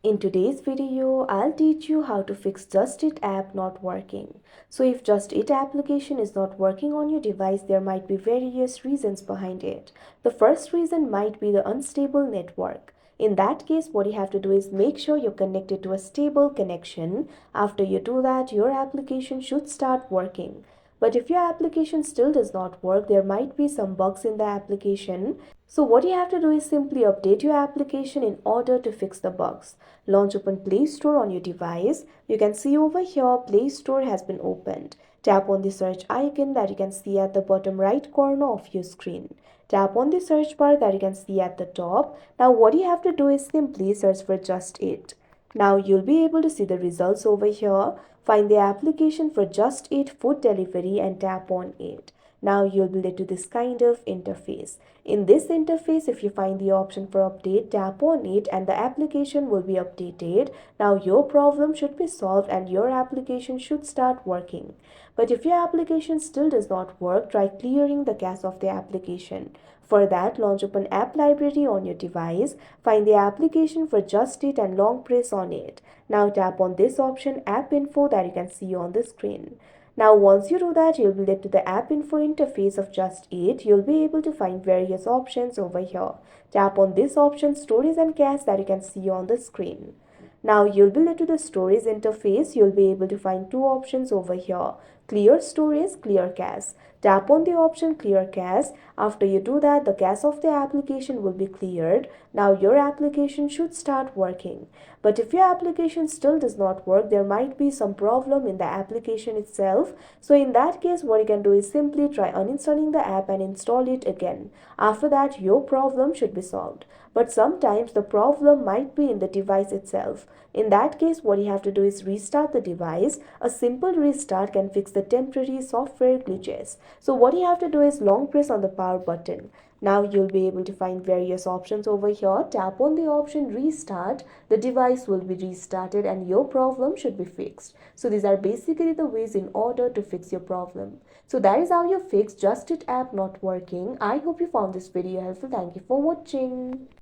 In today's video, I'll teach you how to fix Just It app not working. So if Just It application is not working on your device, there might be various reasons behind it. The first reason might be the unstable network. In that case, what you have to do is make sure you're connected to a stable connection. After you do that, your application should start working. But if your application still does not work, there might be some bugs in the application. So what you have to do is simply update your application in order to fix the bugs. Launch open Play Store on your device. You can see over here Play Store has been opened. Tap on the search icon that you can see at the bottom right corner of your screen. Tap on the search bar that you can see at the top. Now what you have to do is simply search for Just It. Now you'll be able to see the results over here. Find the application for Just Eat food delivery and tap on it. Now you'll be led to this kind of interface. In this interface, if you find the option for update, tap on it and the application will be updated. Now your problem should be solved and your application should start working. But if your application still does not work, try clearing the cache of the application. For that, launch open App Library on your device, find the application for Just It and long press on it. Now tap on this option App Info that you can see on the screen. Now once you do that, you'll be led to the app info interface of Just Eat. You'll be able to find various options over here. Tap on this option Storage and Cache that you can see on the screen. Now you'll be led to the storage interface. You'll be able to find two options over here. Clear storage, clear cache. Tap on the option clear cache. After you do that, the cache of the application will be cleared. Now your application should start working. But if your application still does not work, there might be some problem in the application itself. So in that case, what you can do is simply try uninstalling the app and install it again. After that, your problem should be solved. But sometimes the problem might be in the device itself. In that case, what you have to do is restart the device. A simple restart can fix the temporary software glitches. So what you have to do is long press on the power button. Now you'll be able to find various options over here. Tap on the option restart. The device will be restarted and your problem should be fixed. So these are basically the ways in order to fix your problem. So that is how you fix Just It app not working. I hope you found this video helpful. Thank you for watching.